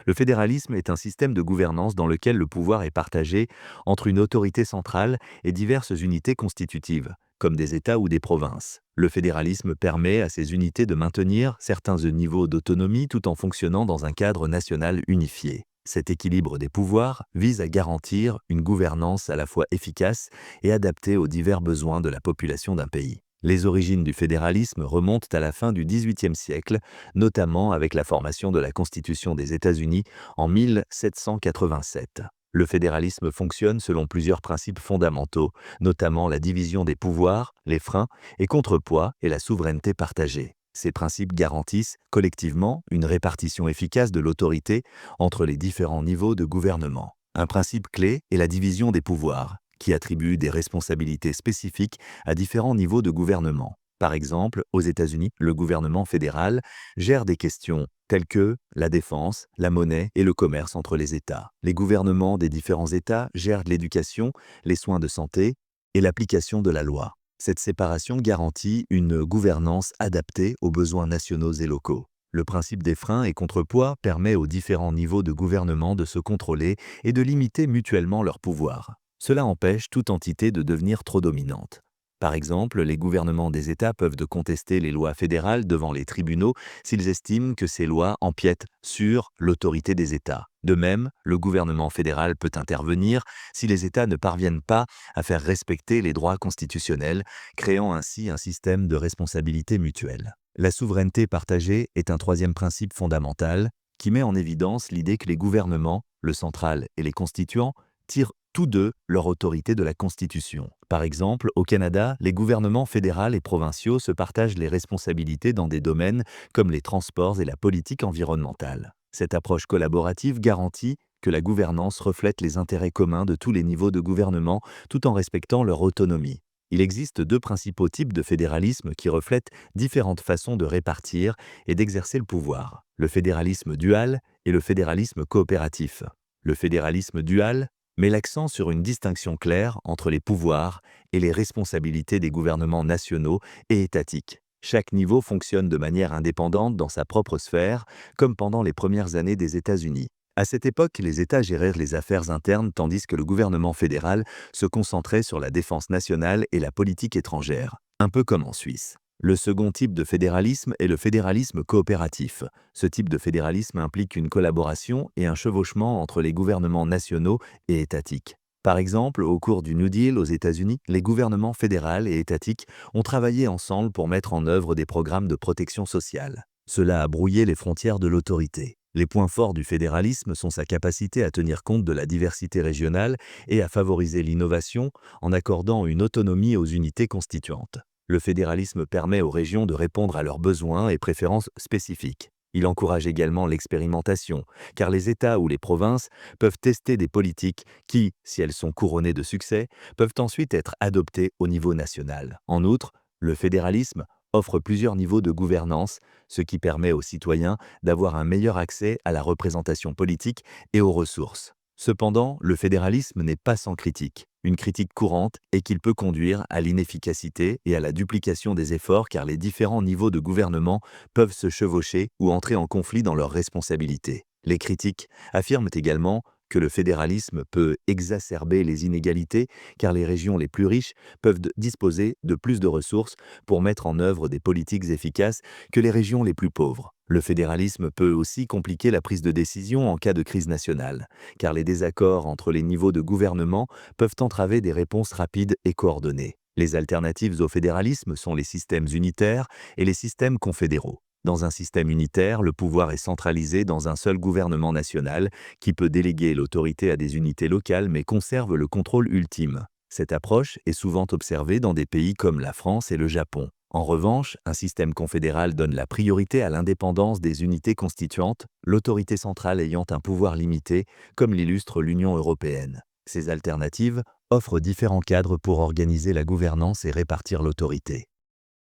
Le fédéralisme est un système de gouvernance dans lequel le pouvoir est partagé entre une autorité centrale et diverses unités constitutives, comme des États ou des provinces. Le fédéralisme permet à ces unités de maintenir certains niveaux d'autonomie tout en fonctionnant dans un cadre national unifié. Cet équilibre des pouvoirs vise à garantir une gouvernance à la fois efficace et adaptée aux divers besoins de la population d'un pays. Les origines du fédéralisme remontent à la fin du XVIIIe siècle, notamment avec la formation de la Constitution des États-Unis en 1787. Le fédéralisme fonctionne selon plusieurs principes fondamentaux, notamment la division des pouvoirs, les freins et contrepoids et la souveraineté partagée. Ces principes garantissent collectivement une répartition efficace de l'autorité entre les différents niveaux de gouvernement. Un principe clé est la division des pouvoirs, qui attribue des responsabilités spécifiques à différents niveaux de gouvernement. Par exemple, aux États-Unis, le gouvernement fédéral gère des questions telles que la défense, la monnaie et le commerce entre les États. Les gouvernements des différents États gèrent l'éducation, les soins de santé et l'application de la loi. Cette séparation garantit une gouvernance adaptée aux besoins nationaux et locaux. Le principe des freins et contrepoids permet aux différents niveaux de gouvernement de se contrôler et de limiter mutuellement leur pouvoir. Cela empêche toute entité de devenir trop dominante. Par exemple, les gouvernements des États peuvent contester les lois fédérales devant les tribunaux s'ils estiment que ces lois empiètent sur l'autorité des États. De même, le gouvernement fédéral peut intervenir si les États ne parviennent pas à faire respecter les droits constitutionnels, créant ainsi un système de responsabilité mutuelle. La souveraineté partagée est un troisième principe fondamental qui met en évidence l'idée que les gouvernements, le central et les constituants, tirent tous deux leur autorité de la Constitution. Par exemple, au Canada, les gouvernements fédéraux et provinciaux se partagent les responsabilités dans des domaines comme les transports et la politique environnementale. Cette approche collaborative garantit que la gouvernance reflète les intérêts communs de tous les niveaux de gouvernement tout en respectant leur autonomie. Il existe deux principaux types de fédéralisme qui reflètent différentes façons de répartir et d'exercer le pouvoir: le fédéralisme dual et le fédéralisme coopératif. Le fédéralisme dual met l'accent sur une distinction claire entre les pouvoirs et les responsabilités des gouvernements nationaux et étatiques. Chaque niveau fonctionne de manière indépendante dans sa propre sphère, comme pendant les premières années des États-Unis. À cette époque, les États géraient les affaires internes tandis que le gouvernement fédéral se concentrait sur la défense nationale et la politique étrangère, un peu comme en Suisse. Le second type de fédéralisme est le fédéralisme coopératif. Ce type de fédéralisme implique une collaboration et un chevauchement entre les gouvernements nationaux et étatiques. Par exemple, au cours du New Deal aux États-Unis, les gouvernements fédéral et étatiques ont travaillé ensemble pour mettre en œuvre des programmes de protection sociale. Cela a brouillé les frontières de l'autorité. Les points forts du fédéralisme sont sa capacité à tenir compte de la diversité régionale et à favoriser l'innovation en accordant une autonomie aux unités constituantes. Le fédéralisme permet aux régions de répondre à leurs besoins et préférences spécifiques. Il encourage également l'expérimentation, car les États ou les provinces peuvent tester des politiques qui, si elles sont couronnées de succès, peuvent ensuite être adoptées au niveau national. En outre, le fédéralisme offre plusieurs niveaux de gouvernance, ce qui permet aux citoyens d'avoir un meilleur accès à la représentation politique et aux ressources. Cependant, le fédéralisme n'est pas sans critique. Une critique courante est qu'il peut conduire à l'inefficacité et à la duplication des efforts car les différents niveaux de gouvernement peuvent se chevaucher ou entrer en conflit dans leurs responsabilités. Les critiques affirment également que le fédéralisme peut exacerber les inégalités car les régions les plus riches peuvent disposer de plus de ressources pour mettre en œuvre des politiques efficaces que les régions les plus pauvres. Le fédéralisme peut aussi compliquer la prise de décision en cas de crise nationale, car les désaccords entre les niveaux de gouvernement peuvent entraver des réponses rapides et coordonnées. Les alternatives au fédéralisme sont les systèmes unitaires et les systèmes confédéraux. Dans un système unitaire, le pouvoir est centralisé dans un seul gouvernement national qui peut déléguer l'autorité à des unités locales mais conserve le contrôle ultime. Cette approche est souvent observée dans des pays comme la France et le Japon. En revanche, un système confédéral donne la priorité à l'indépendance des unités constituantes, l'autorité centrale ayant un pouvoir limité, comme l'illustre l'Union européenne. Ces alternatives offrent différents cadres pour organiser la gouvernance et répartir l'autorité.